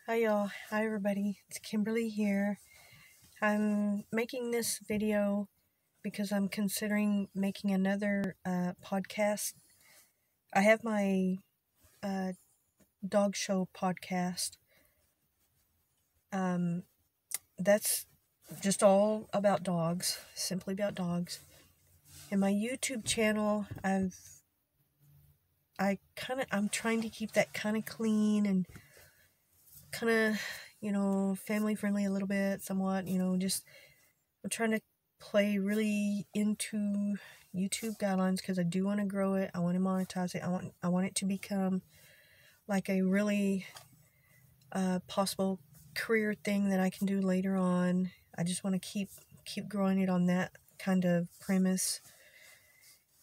Hi y'all, hi everybody, it's Kimberly here. I'm making this video because I'm considering making another podcast. I have my uh, dog show podcast. That's just all about dogs, simply about dogs. And my YouTube channel, I'm trying to keep that kind of clean and kind of, family friendly a little bit, somewhat, just I'm trying to play really into YouTube guidelines because I do want to grow it. I want to monetize it. I want it to become like a really possible career thing that I can do later on. I just want to keep growing it on that kind of premise.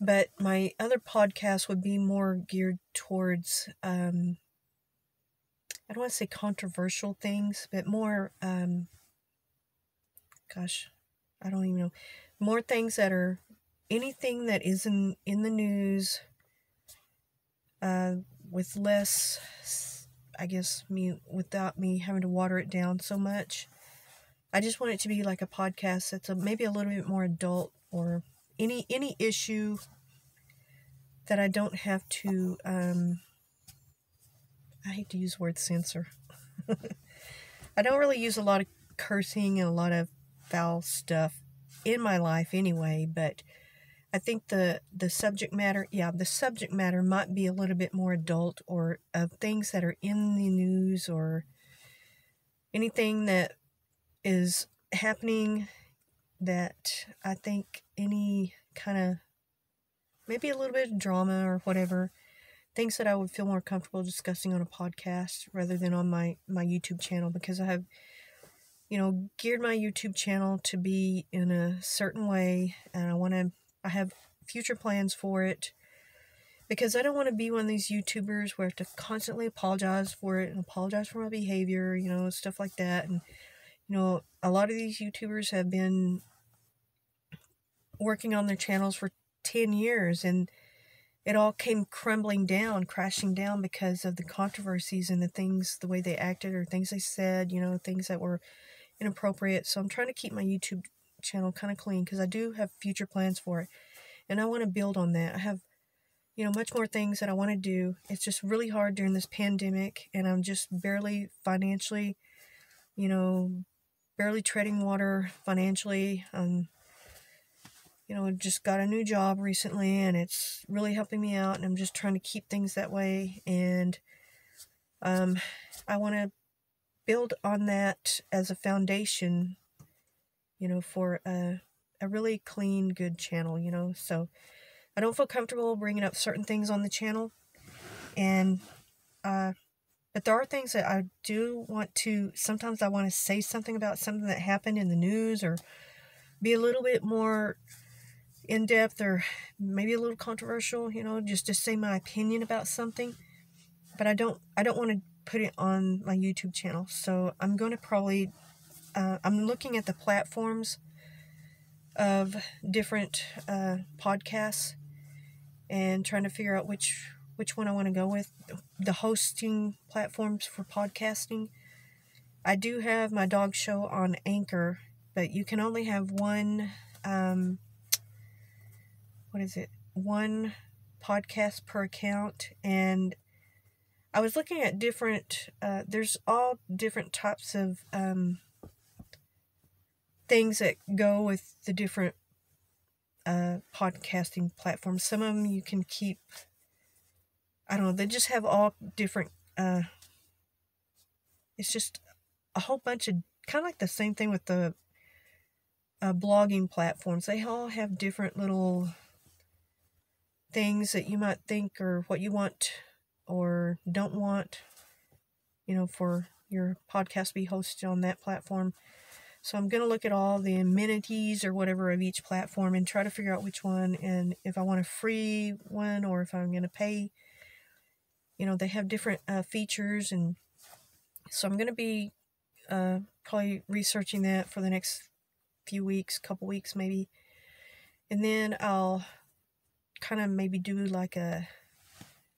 But my other podcast would be more geared towards I don't want to say controversial things, but more gosh, I don't even know. More things that are anything that isn't in the news, with less, I guess, without me having to water it down so much. I just want it to be like a podcast that's maybe a little bit more adult, or any issue that I don't have to. I hate to use the word censor. I don't really use a lot of cursing and a lot of foul stuff in my life anyway, but I think the subject matter, the subject matter might be a little bit more adult, or of things that are in the news, or anything that is happening that I think any kind of, maybe a little bit of drama or whatever, things that I would feel more comfortable discussing on a podcast rather than on my YouTube channel, because I have, geared my YouTube channel to be in a certain way, and I have future plans for it, because I don't want to be one of these YouTubers where I have to constantly apologize for it and apologize for my behavior, stuff like that. And, a lot of these YouTubers have been working on their channels for 10 years, and it all came crashing down because of the controversies and the way they acted or things they said, things that were inappropriate. So I'm trying to keep my YouTube channel kind of clean because I do have future plans for it, and I want to build on that. I have, much more things that I want to do. It's just really hard during this pandemic, and I'm just barely financially, barely treading water financially. Just got a new job recently, and it's really helping me out, and I'm just trying to keep things that way. And I want to build on that as a foundation, for a really clean, good channel, so I don't feel comfortable bringing up certain things on the channel, and but there are things that I do want to. Sometimes I want to say something about something that happened in the news, or be a little bit more in depth, or maybe a little controversial. Just to say my opinion about something. But I don't want to put it on my YouTube channel. So I'm going to probably. I'm looking at the platforms of different podcasts and trying to figure out which one I want to go with. The hosting platforms for podcasting. I do have my dog show on Anchor, but you can only have one, one podcast per account. And I was looking at different, there's all different types of things that go with the different podcasting platforms. Some of them you can keep, I don't know, they just have all different, it's just a whole bunch of, kind of like the same thing with the blogging platforms. They all have different little things that you might think, or what you want or don't want, for your podcast to be hosted on that platform. So I'm going to look at all the amenities or whatever of each platform and try to figure out which one, and if I want a free one or if I'm going to pay. They have different features, and so I'm going to be probably researching that for the next few weeks, couple weeks maybe. And then I'll kind of maybe do like a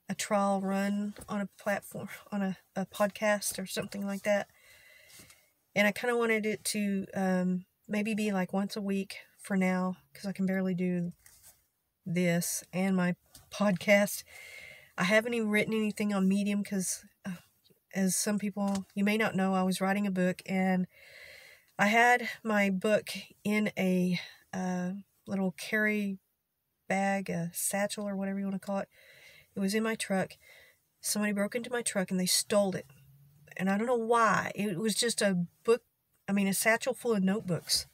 a trial run on a platform, on a podcast or something like that. And I kind of wanted it to maybe be like once a week for now, because I can barely do this and my podcast. I haven't even written anything on Medium because, as some people, you may not know, I was writing a book, and I had my book in a little carry bag, a satchel, or whatever you want to call it. It was in my truck. Somebody broke into my truck and they stole it. And I don't know why. It was just a book, a satchel full of notebooks.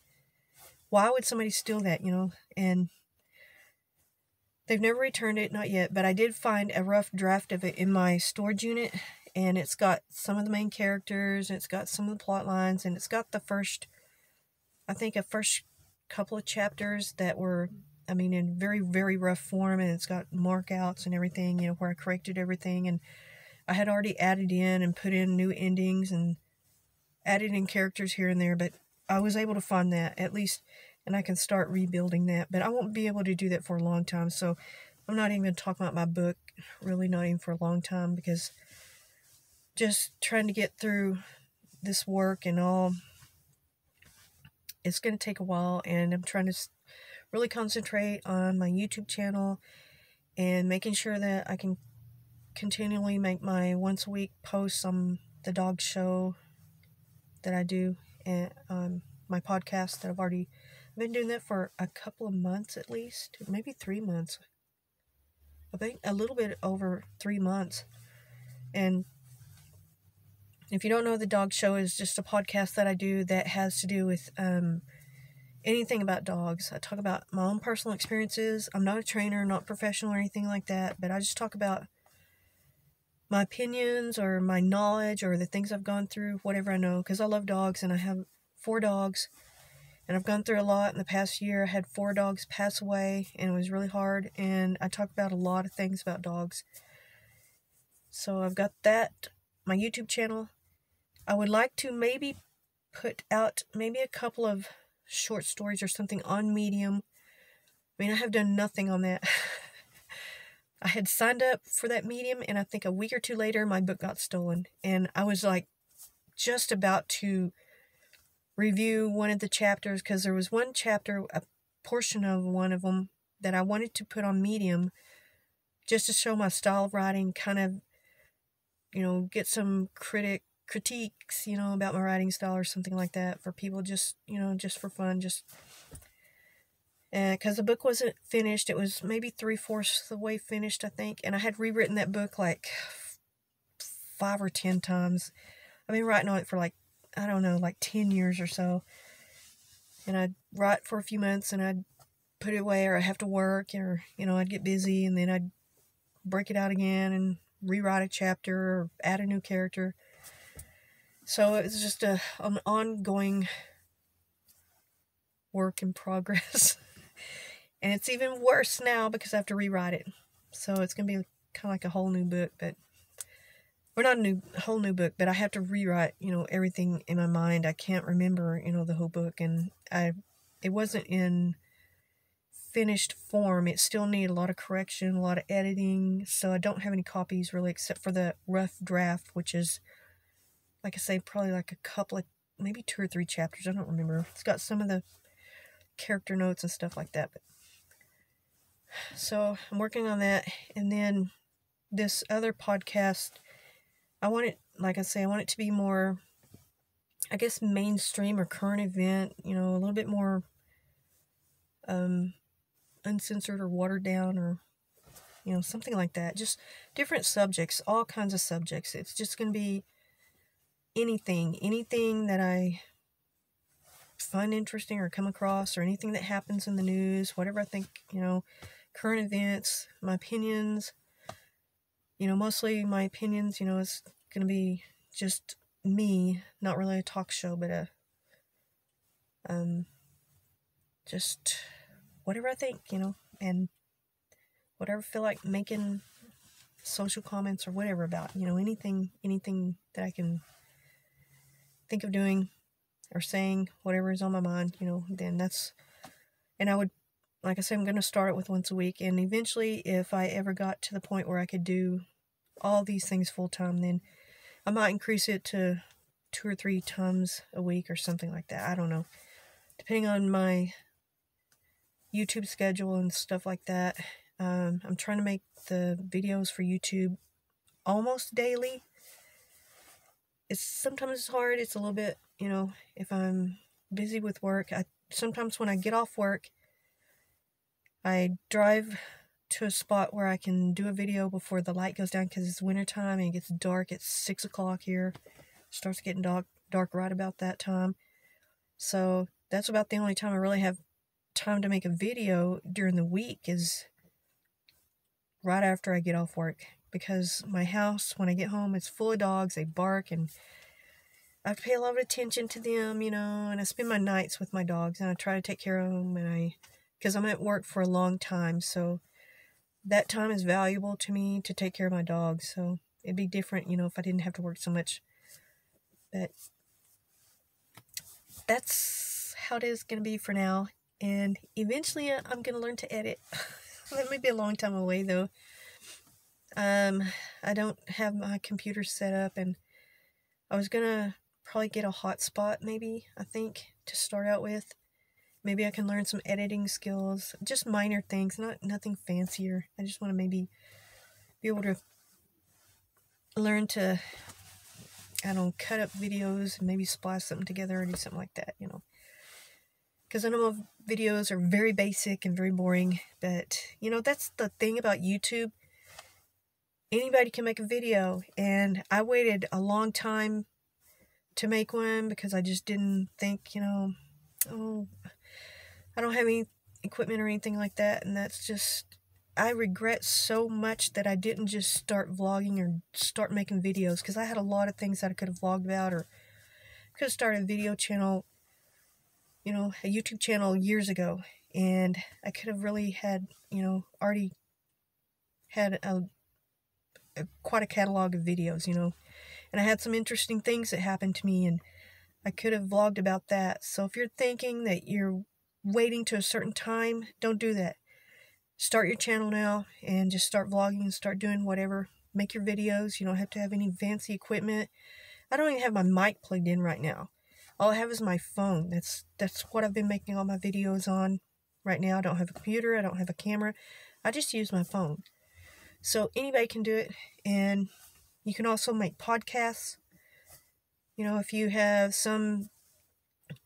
Why would somebody steal that, And they've never returned it, not yet, but I did find a rough draft of it in my storage unit, and it's got some of the main characters, and it's got some of the plot lines, and it's got the first couple of chapters that were, in very, very rough form, and it's got markouts and everything, where I corrected everything, and I had already added in and put in new endings and added in characters here and there, but I was able to find that, at least, and I can start rebuilding that, but I won't be able to do that for a long time, so I'm not even going to talk about my book, really not even for a long time, because just trying to get through this work and all, it's going to take a while, and I'm trying to really concentrate on my YouTube channel and making sure that I can continually make my once a week posts on the dog show that I do, and my podcast that I've been doing that for a couple of months at least, maybe 3 months. I think a little bit over 3 months. And if you don't know, the dog show is just a podcast that I do that has to do with anything about dogs. I talk about my own personal experiences. I'm not a trainer, not professional or anything like that, but I just talk about my opinions or my knowledge or the things I've gone through, whatever I know, because I love dogs, and I have 4 dogs, and I've gone through a lot in the past year. I had 4 dogs pass away, and it was really hard, and I talk about a lot of things about dogs. So I've got that, my YouTube channel. I would like to maybe put out maybe a couple of short stories or something on Medium. I have done nothing on that. I had signed up for that Medium, and I think a week or 2 later, my book got stolen. And I was like just about to review one of the chapters, because there was one chapter, a portion of one of them, that I wanted to put on Medium just to show my style of writing, kind of, get some critiques, about my writing style or something like that for people, just for fun, because the book wasn't finished. It was maybe 3/4 the way finished, I think, and I had rewritten that book like 5 or 10 times. I've been writing on it for like 10 years or so, and I'd write for a few months, and I'd put it away, or I'd have to work, or, I'd get busy, and then I'd break it out again and rewrite a chapter or add a new character. So it was just an ongoing work in progress. And it's even worse now because I have to rewrite it. So it's going to be kind of like a whole new book, or not a whole new book, but I have to rewrite, everything in my mind. I can't remember, the whole book, and it wasn't in finished form. It still needed a lot of correction, a lot of editing, so I don't have any copies really, except for the rough draft, which is, like I say, probably like a couple of, maybe 2 or 3 chapters. I don't remember. It's got some of the character notes and stuff like that, so I'm working on that. And then this other podcast, I want it, like I say, I want it to be more, I guess, mainstream or current event, a little bit more uncensored or watered down, or something like that. Just different subjects, all kinds of subjects. It's just going to be anything that I find interesting or come across, or anything that happens in the news, whatever I think, current events, my opinions, mostly my opinions, it's going to be just me, not really a talk show, but just whatever I think, and whatever I feel like making social comments or whatever about, anything that I can think of doing or saying, whatever is on my mind, then that's, and I would like I said, I'm going to start it with once a week. And eventually, if I ever got to the point where I could do all these things full time, then I might increase it to 2 or 3 times a week or something like that. I don't know. Depending on my YouTube schedule and stuff like that. I'm trying to make the videos for YouTube almost daily. Sometimes it's hard. It's a little bit, if I'm busy with work. Sometimes when I get off work, I drive to a spot where I can do a video before the light goes down, because it's wintertime and it gets dark at 6 o'clock here. It starts getting dark right about that time. So that's about the only time I really have time to make a video during the week, is right after I get off work, because my house, when I get home, it's full of dogs. They bark, and I have to pay a lot of attention to them, and I spend my nights with my dogs, and I try to take care of them, because I'm at work for a long time, so that time is valuable to me to take care of my dogs. So it'd be different, if I didn't have to work so much. But that's how it is going to be for now. And eventually I'm going to learn to edit. That may be a long time away, though. I don't have my computer set up, and I was going to probably get a hotspot, maybe, I think, to start out with. Maybe I can learn some editing skills, just minor things, nothing fancier. I just want to maybe be able to learn to, cut up videos and maybe splice something together or do something like that, Because I know videos are very basic and very boring, but, that's the thing about YouTube. Anybody can make a video, and I waited a long time to make one because I just didn't think, I don't have any equipment or anything like that, and that's just, I regret so much that I didn't just start vlogging or start making videos, because I had a lot of things that I could have vlogged about, or could have started a video channel, a YouTube channel years ago, and I could have really had, already had quite a catalog of videos, and I had some interesting things that happened to me, and I could have vlogged about that. So if you're thinking that you're waiting to a certain time, don't do that. Start your channel now and just start vlogging and start doing whatever. Make your videos. You don't have to have any fancy equipment. I don't even have my mic plugged in right now. All I have is my phone. That's what I've been making all my videos on right now. I don't have a computer. I don't have a camera. I just use my phone. So anybody can do it. And you can also make podcasts. If you have some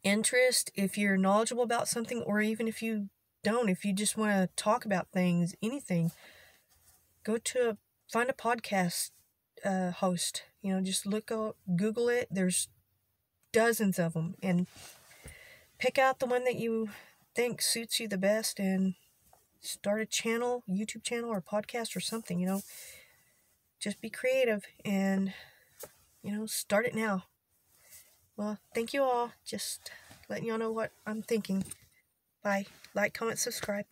interest, if you're knowledgeable about something, or even if you don't, if you just want to talk about things, anything, find a podcast host. Just Google it. There's dozens of them, and pick out the one that you think suits you the best and start a channel, YouTube channel or podcast or something. Just be creative and start it now. Well, thank you all. Just letting y'all know what I'm thinking. Bye. Like, comment, subscribe.